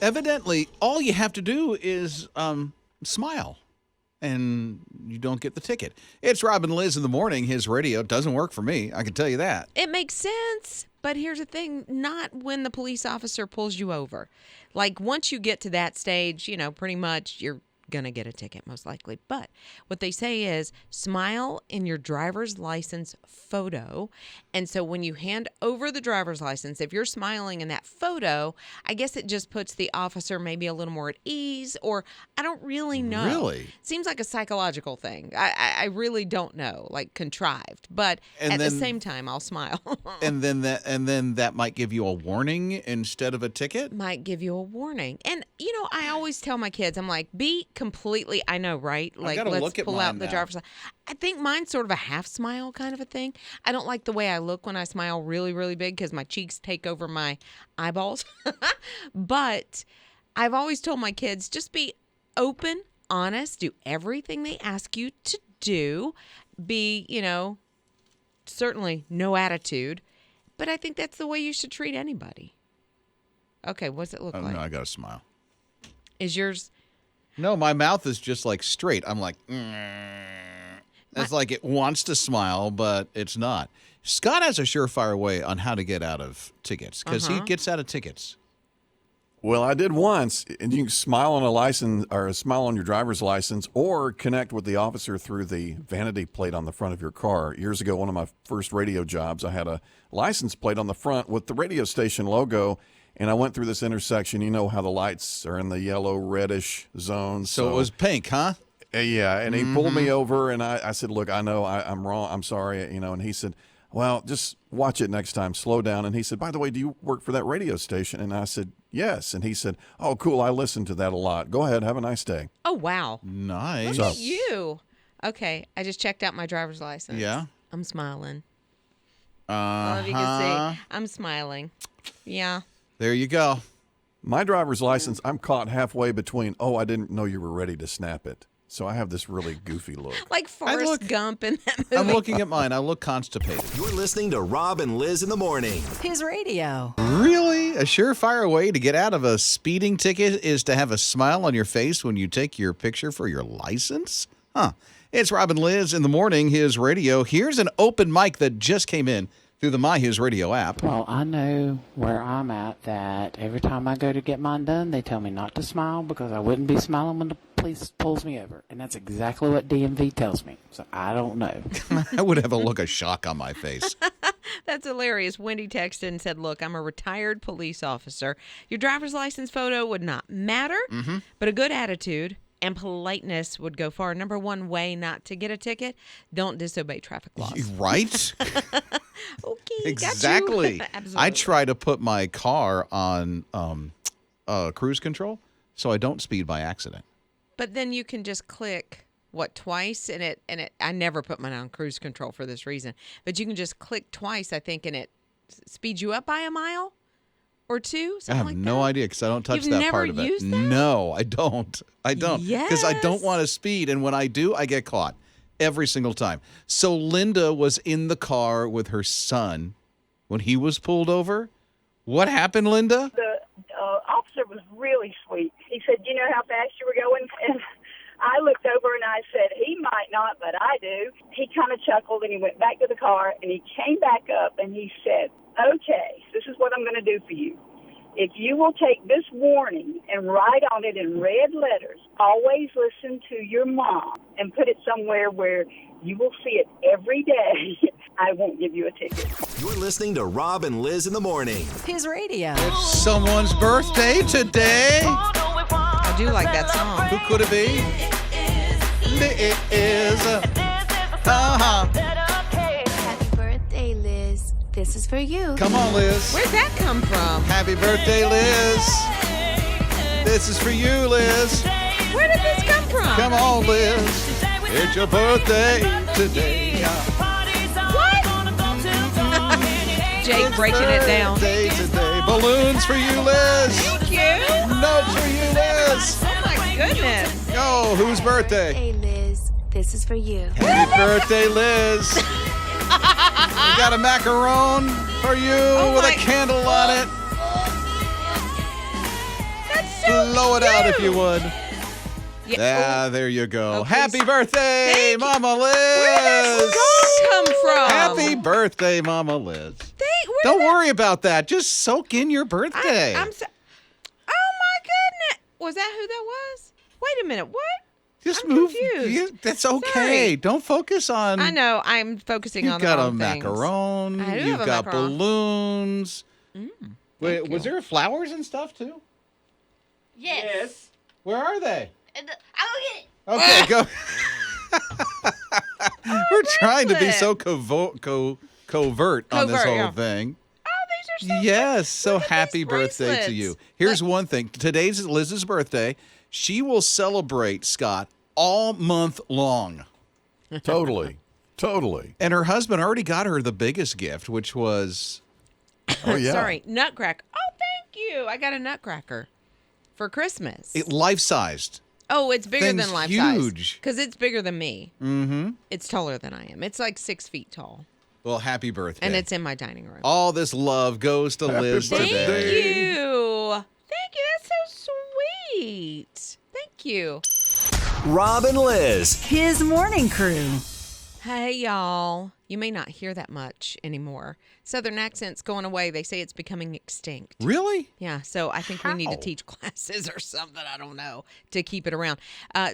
Evidently, all you have to do is smile, and you don't get the ticket. It's Rob and Lizz in the morning. His radio doesn't work for me. I can tell you that. It makes sense, but here's the thing. Not when the police officer pulls you over. Like, once you get to that stage, pretty much you're going to get a ticket most likely. But what they say is smile in your driver's license photo. And so when you hand over the driver's license, if you're smiling in that photo, I guess it just puts the officer maybe a little more at ease, or I don't really know. Really? Seems like a psychological thing. I really don't know, like contrived. But the same time, I'll smile. and then that might give you a warning instead of a ticket? Might give you a warning. And, I always tell my kids, I'm like, be completely, I know, right? Like, let's pull out the driver's license. I think mine's sort of a half smile kind of a thing. I don't like the way I look when I smile really, really big because my cheeks take over my eyeballs. But I've always told my kids, just be open, honest, do everything they ask you to do. Be, certainly no attitude. But I think that's the way you should treat anybody. Okay, what's it look like? No, I got to smile. Is yours? No, my mouth is just like straight. I'm like, it's like it wants to smile, but it's not. Scott has a surefire way on how to get out of tickets because he gets out of tickets. Well, I did once, and you can smile on a license or smile on your driver's license or connect with the officer through the vanity plate on the front of your car. Years ago, one of my first radio jobs, I had a license plate on the front with the radio station logo. And I went through this intersection. You know how the lights are in the yellow, reddish zone. So it was pink, huh? Yeah. And he pulled me over, and I said, look, I know I'm wrong. I'm sorry. And he said, well, just watch it next time. Slow down. And he said, by the way, do you work for that radio station? And I said, yes. And he said, oh, cool. I listen to that a lot. Go ahead. Have a nice day. Oh, wow. Nice. Look at you. Okay. I just checked out my driver's license. Yeah? I'm smiling. I don't know if you can see. I'm smiling. Yeah. There you go. My driver's license, I'm caught halfway between, I didn't know you were ready to snap it. So I have this really goofy look. Like Forrest Gump in that movie. I'm looking at mine. I look constipated. You're listening to Rob and Lizz in the morning. His radio. Really? A surefire way to get out of a speeding ticket is to have a smile on your face when you take your picture for your license? Huh. It's Rob and Lizz in the morning, his radio. Here's an open mic that just came in through the My HISRadio app. Well, I know where I'm at that every time I go to get mine done, they tell me not to smile because I wouldn't be smiling when the police pulls me over. And that's exactly what DMV tells me. So I don't know. I would have a look of shock on my face. That's hilarious. Wendy texted and said, look, I'm a retired police officer. Your driver's license photo would not matter, but a good attitude and politeness would go far. Number one way not to get a ticket, don't disobey traffic laws. Right? Okay, exactly. Got you. Absolutely. I try to put my car on cruise control so I don't speed by accident. But then you can just click twice and it I never put mine on cruise control for this reason. But you can just click twice, I think, and it speeds you up by a mile or two. I have no idea because I don't touch You've that part of never it. used that? No, I don't. Because I don't Yes. want to speed, and when I do, I get caught every single time. So Linda was in the car with her son when he was pulled over. What happened, Linda? The officer was really sweet. He said, you know how fast you were going? And I looked over and I said, he might not, but I do. He kind of chuckled and he went back to the car and he came back up and he said, okay, this is what I'm going to do for you. If you will take this warning and write on it in red letters, always listen to your mom and put it somewhere where you will see it every day, I won't give you a ticket. You're listening to Rob and Lizz in the morning. His radio. It's someone's birthday today. I do like that song. Who could it be? It is. Happy birthday, Liz. This is for you. Come on, Liz. Where'd that come from? Happy birthday, Liz. This is for you, Liz. Where did this come from? Come on, Liz. It's your birthday today. What? Jake breaking it down. Birthday today. Balloons for you, Liz. Thank you. Notes for you, Liz. Oh, my goodness. Oh, whose birthday? Hey, Liz. This is for you. Happy birthday, Liz. We got a macaron for you with a candle on it. That's so Blow it out if you would. Yeah. There you go. Okay, Happy birthday, Mama Liz. Where did that song come from? Happy birthday, Mama Liz. Don't worry about that. Just soak in your birthday. Oh, my goodness. Was that who that was? Wait a minute. What? Just I'm move. confused. That's okay. Sorry. Don't focus on. I know. I'm focusing on the wrong things. You've got a macaron. I do You've have a got macaron. balloons. Wait, was you. there flowers and stuff too? Yes. Where are they? I'll get it. Okay, go. We're trying to be so covert on this whole yeah. thing. Oh, these are so Yes, so Look at happy these birthday to bracelets. you. Here's one thing. Today's Liz's birthday. She will celebrate, Scott, all month long. Totally. And her husband already got her the biggest gift, which was... Oh, yeah. Sorry, nutcracker. Oh, thank you. I got a nutcracker for Christmas. life-sized. Oh, it's bigger Thing's than life size. huge. Because it's bigger than me. Mm-hmm. It's taller than I am. It's like 6 feet tall. Well, happy birthday. And it's in my dining room. All this love goes to Liz birthday. today. Thank you. Thank you. That's so sweet. Thank you. Rob and Liz. His morning crew. Hey, y'all. You may not hear that much anymore. Southern accent's going away. They say it's becoming extinct. Really? Yeah, so I think we need to How? teach classes or something, I don't know, to keep it around.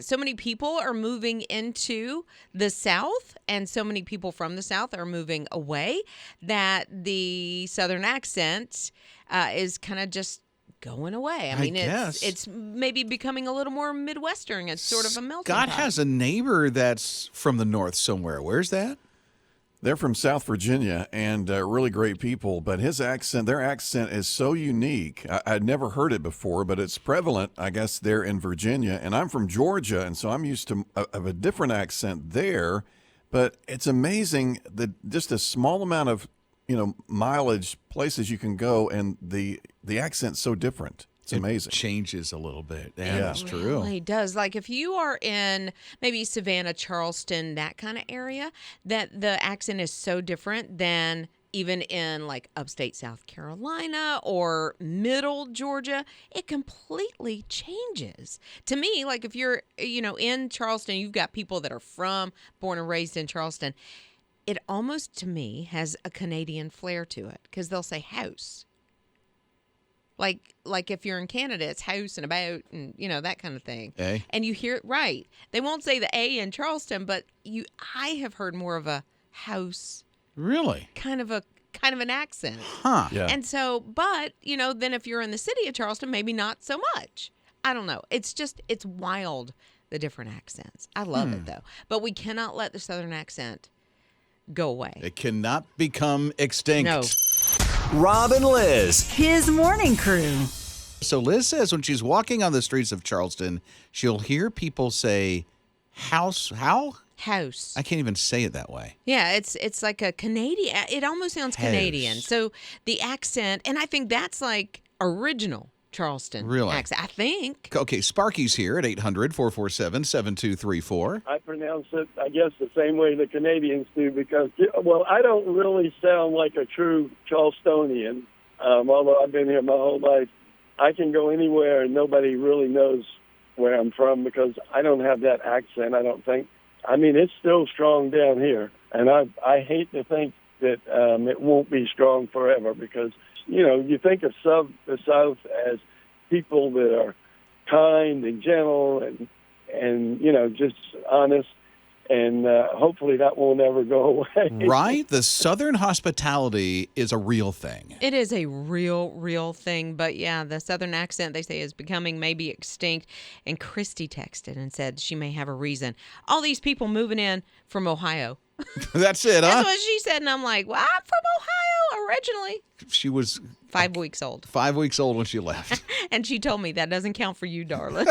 So many people are moving into the South, and so many people from the South are moving away that the Southern accent is kind of just going away. I mean, guess. it's maybe becoming a little more Midwestern. It's sort of a melting God pot. has a neighbor that's from the North somewhere. Where's that? They're from South Virginia and really great people, but their accent is so unique. I'd never heard it before, but it's prevalent, I guess, there in Virginia. And I'm from Georgia, and so I'm used to a different accent there. But it's amazing that just a small amount of mileage, places you can go, and the accent's so different. It's amazing. It changes a little bit. Yeah, Yeah. that's It true. really does. Like if you are in maybe Savannah, Charleston, that kind of area, that the accent is so different than even in like upstate South Carolina or middle Georgia. It completely changes. To me, like if you're, in Charleston, you've got people that are born and raised in Charleston. It almost, to me, has a Canadian flair to it because they'll say house. Like if you're in Canada, it's house and about and, that kind of thing. Eh? And you hear it right. They won't say the A in Charleston, but I have heard more of a house Really? kind of an accent. Huh. Yeah. And so, but, then if you're in the city of Charleston, maybe not so much. I don't know. It's wild, the different accents. I love it, though. But we cannot let the Southern accent go away. It cannot become extinct. No. Rob and Liz. His morning crew. So Liz says when she's walking on the streets of Charleston, she'll hear people say house. How? House. I can't even say it that way. Yeah, it's like a Canadian. It almost sounds Canadian. House. So the accent, and I think that's like original Charleston Really? accent. I think. Okay, Sparky's here at 800-447-7234. I pronounce it, I guess, the same way the Canadians do because, I don't really sound like a true Charlestonian, although I've been here my whole life. I can go anywhere and nobody really knows where I'm from because I don't have that accent, I don't think. I mean, it's still strong down here, and I hate to think that it won't be strong forever because, you think of the South as people that are kind and gentle and just honest, and hopefully that won't ever go away. Right? The Southern hospitality is a real thing. It is a real thing. But yeah, the Southern accent, they say, is becoming maybe extinct. And Christy texted and said she may have a reason. All these people moving in from Ohio. That's it, huh? That's what she said. And I'm like, well, I'm from Ohio originally. She was 5 weeks old. 5 weeks old when she left. And she told me that doesn't count for you, darling.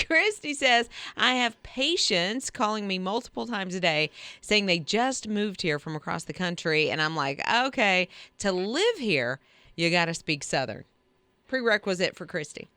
Christy says, I have patients calling me multiple times a day saying they just moved here from across the country. And I'm like, okay, to live here, you got to speak Southern. Prerequisite for Christy.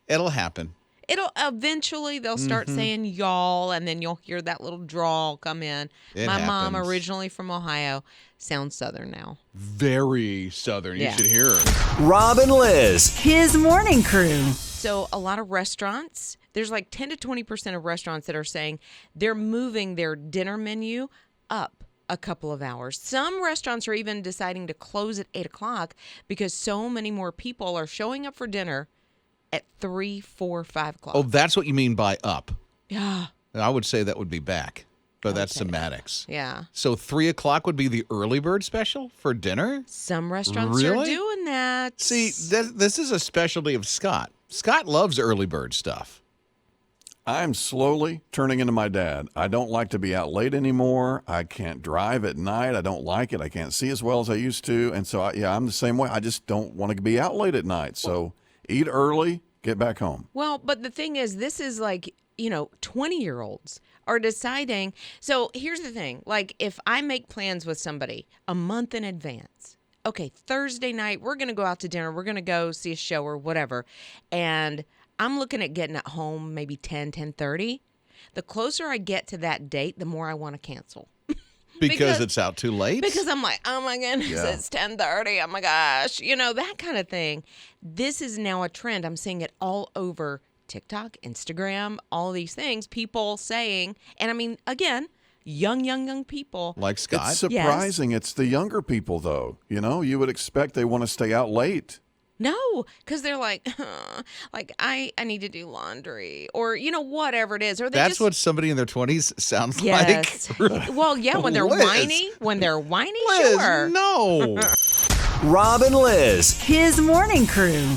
It'll happen. They'll start saying y'all, and then you'll hear that little drawl come in. My mom, originally from Ohio, sounds Southern now. Very Southern. You should hear her. Rob and Lizz. His morning crew. So a lot of restaurants, there's like 10 to 20% of restaurants that are saying they're moving their dinner menu up a couple of hours. Some restaurants are even deciding to close at 8 o'clock because so many more people are showing up for dinner at 3, 4, 5 o'clock. Oh, that's what you mean by up. Yeah. I would say that would be back, but that's semantics. Yeah. So 3 o'clock would be the early bird special for dinner? Some restaurants are doing that. See, this is a specialty of Scott. Scott loves early bird stuff. I'm slowly turning into my dad. I don't like to be out late anymore. I can't drive at night. I don't like it. I can't see as well as I used to. And so, I'm the same way. I just don't want to be out late at night. So eat early, get back home. Well, but the thing is, this is like, 20-year-olds are deciding. So here's the thing. Like, if I make plans with somebody a month in advance, okay, Thursday night, we're going to go out to dinner. We're going to go see a show or whatever. And I'm looking at getting at home maybe 10:30. The closer I get to that date, the more I want to cancel. Because it's out too late? Because I'm like, oh my goodness, it's 10:30. Oh my gosh. That kind of thing. This is now a trend. I'm seeing it all over TikTok, Instagram, all these things. People saying, and I mean, again, young people. Like Scott. It's surprising. Yes. It's the younger people, though. You would expect they want to stay out late. No, because they're like, I need to do laundry or, whatever it is. Or that's what somebody in their 20s sounds like. Well, yeah, when they're whiny. Liz, sure. No. Rob and Lizz. His morning crew.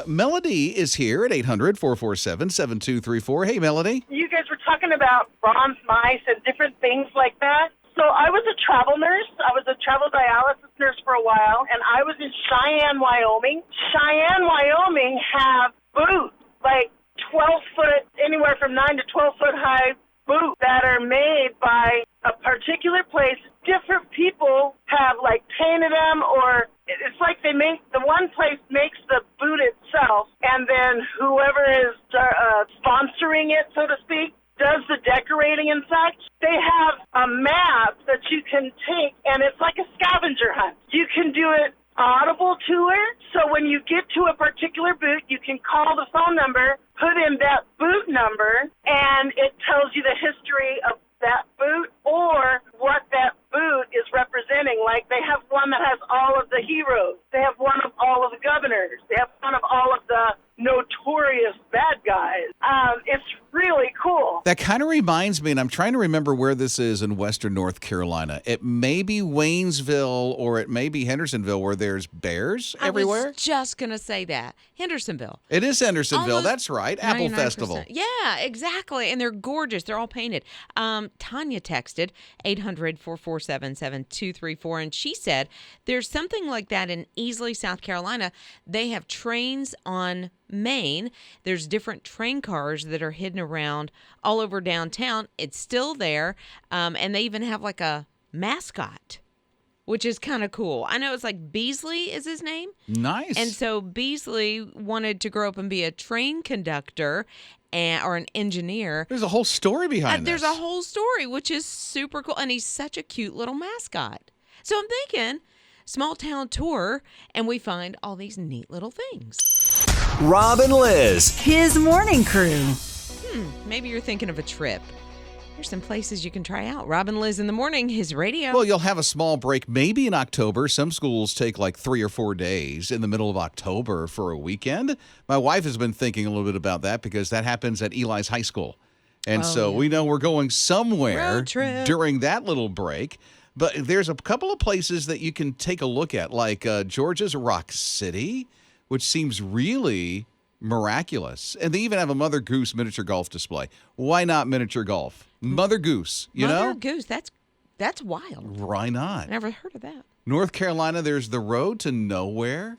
Melody is here at 800-447-7234. Hey, Melody. You guys were talking about bronze mice and different things like that. So I was a travel nurse. I was a travel dialysis nurse for a while, and I was in Cheyenne, Wyoming. Cheyenne, Wyoming have boots, like 12-foot, anywhere from 9 to 12-foot high boots that are made by a particular place. Different people have, painted them, or it's like the one place makes the boot itself, and then whoever is sponsoring it, so to speak, does the decorating and such. They have a map that you can take, and it's like a scavenger hunt. You can do it audible tour, so when you get to a particular boot, you can call the phone number, put in that boot number, and it tells you the history of that boot or what that boot is representing. Like, they have one that has all of the heroes. They have one of all of the governors. They have one of all of the notorious bad guys. It's really cool. That kind of reminds me, and I'm trying to remember where this is in western North Carolina. It may be Waynesville or it may be Hendersonville, where there's bears everywhere. I was just going to say that. Hendersonville. It is Hendersonville. That's right. Apple 99%. Festival. Yeah, exactly. And they're gorgeous. They're all painted. Tanya texted 800-447-7234, and she said there's something like that in Easley, South Carolina. They have trains on Maine. There's different train cars that are hidden around all over downtown. It's still there, and they even have like a mascot, which is kind of cool. I know it's like Beasley is his name. Nice. And so Beasley wanted to grow up and be a train conductor or an engineer. There's a whole story behind this. There's a whole story, which is super cool. And he's such a cute little mascot. So I'm thinking small town tour, and we find all these neat little things. Rob and Lizz. His morning crew. Maybe you're thinking of a trip. There's some places you can try out. Rob and Lizz in the morning, his radio. Well, you'll have a small break maybe in October. Some schools take like 3 or 4 days in the middle of October for a weekend. My wife has been thinking a little bit about that because that happens at Eli's High School. And we know we're going somewhere during that little break. But there's a couple of places that you can take a look at, like Georgia's Rock City, which seems really miraculous. And they even have a Mother Goose miniature golf display. Why not miniature golf? Mother Goose, you know? Mother Goose, that's wild. Why not? Never heard of that. North Carolina, there's the road to nowhere.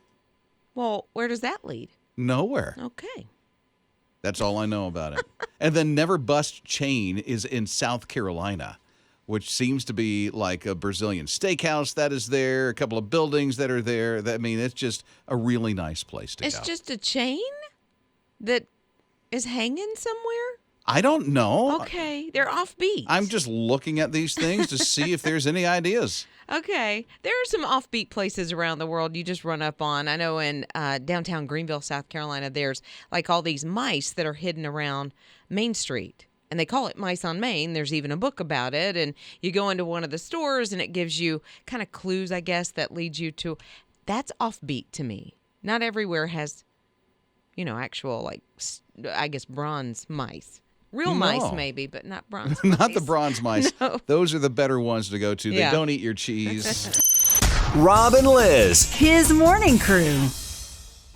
Well, where does that lead? Nowhere. Okay. That's all I know about it. And then Never Bust Chain is in South Carolina, which seems to be like a Brazilian steakhouse that is there, a couple of buildings that are there. I mean, it's just a really nice place to go. It's just a chain that is hanging somewhere? I don't know. Okay, they're offbeat. I'm just looking at these things to see if there's any ideas. Okay, there are some offbeat places around the world you just run up on. I know in downtown Greenville, South Carolina, there's like all these mice that are hidden around Main Street. And they call it Mice on Main. There's even a book about it. And you go into one of the stores and it gives you kind of clues, I guess, that leads you to. That's offbeat to me. Not everywhere has, actual, like, I guess, bronze mice. Real mice, maybe, but not bronze mice. Not the bronze mice. No. Those are the better ones to go to. Yeah. They don't eat your cheese. Rob and Lizz. His morning crew.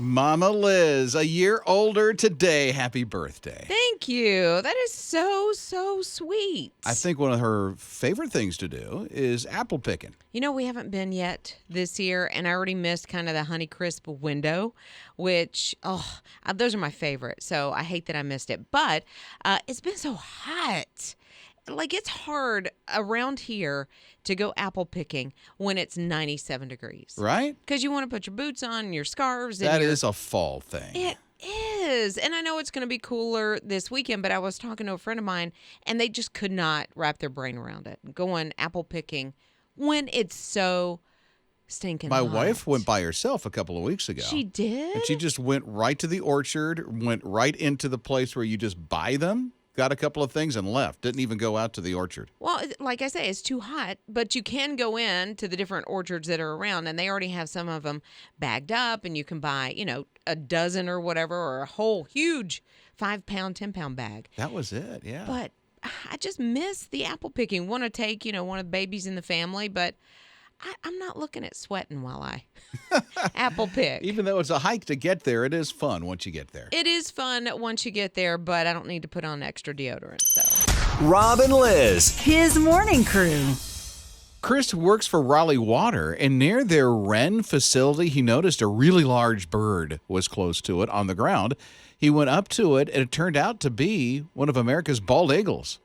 Mama Liz, a year older today. Happy birthday. Thank you. That is so, so sweet. I think one of her favorite things to do is apple picking. We haven't been yet this year, and I already missed kind of the Honeycrisp window, which, those are my favorite. So I hate that I missed it. But it's been so hot. Like, it's hard around here to go apple picking when it's 97 degrees. Right? Because you want to put your boots on and your scarves. That is a fall thing. It is. And I know it's going to be cooler this weekend, but I was talking to a friend of mine, and they just could not wrap their brain around it. Going apple picking when it's so stinking My hot. wife went by herself a couple of weeks ago. She did? And she just went right to the orchard, went right into the place where you just buy them, got a couple of things, and left. Didn't even go out to the orchard. Well, like I say, it's too hot, but you can go in to the different orchards that are around, and they already have some of them bagged up, and you can buy, a dozen or whatever, or a whole huge 5-pound, 10-pound bag. That was it, yeah. But I just miss the apple picking. Want to take, one of the babies in the family, but I'm not looking at sweating while I apple pick. Even though it's a hike to get there, it is fun once you get there. It is fun once you get there, but I don't need to put on extra deodorant. So, Rob and Lizz. His morning crew. Chris works for Raleigh Water, and near their Wren facility, he noticed a really large bird was close to it on the ground. He went up to it, and it turned out to be one of America's bald eagles.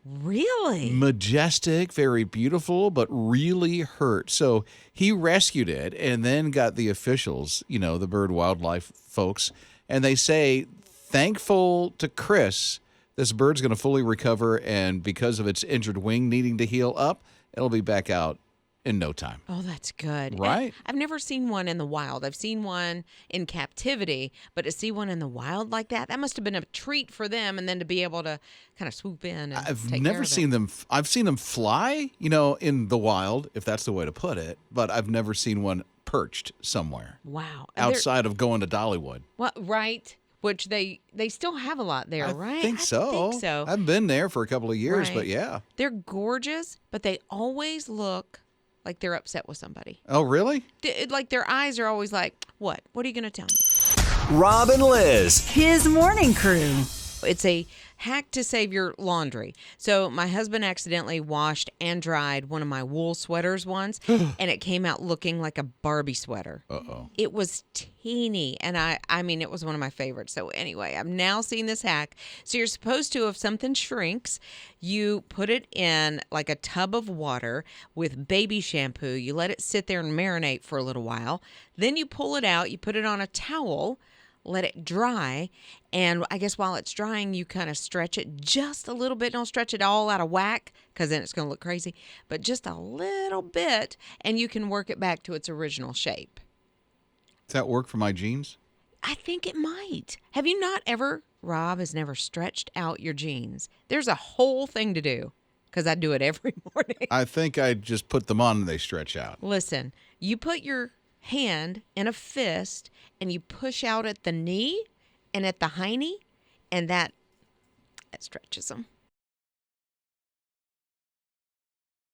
Really? Majestic, very beautiful, but really hurt. So he rescued it and then got the officials, the bird wildlife folks, and they say, thankful to Chris, this bird's going to fully recover, and because of its injured wing needing to heal up, it'll be back out in no time. Oh, that's good. Right? I've never seen one in the wild. I've seen one in captivity, but to see one in the wild like that must have been a treat for them, and then to be able to kind of swoop in and I've take never care of seen it. them. I've seen them fly, in the wild, if that's the way to put it, but I've never seen one perched somewhere. Wow. Outside of going to Dollywood. Well, right. Which they still have a lot there, right? I think so. I haven't been there for a couple of years, Right. but yeah. They're gorgeous, but they always look like they're upset with somebody. Oh, really? Like their eyes are always like, what? What are you going to tell me? Rob and Lizz. His morning crew. It's a hack to save your laundry. So my husband accidentally washed and dried one of my wool sweaters once, and it came out looking like a Barbie sweater. Uh-oh. It was teeny, and I mean, it was one of my favorites. So anyway, I've now seen this hack. So you're supposed to, if something shrinks, you put it in like a tub of water with baby shampoo. You let it sit there and marinate for a little while. Then you pull it out. You put it on a towel. Let it dry, and I guess while it's drying, you kind of stretch it just a little bit. Don't stretch it all out of whack, because then it's going to look crazy, but just a little bit, and you can work it back to its original shape. Does that work for my jeans? I think it might. Have you not ever, Rob has never stretched out your jeans? There's a whole thing to do, because I do it every morning. I think I just put them on and they stretch out. Listen, you put your hand in a fist and you push out at the knee and at the hiney, and that stretches them.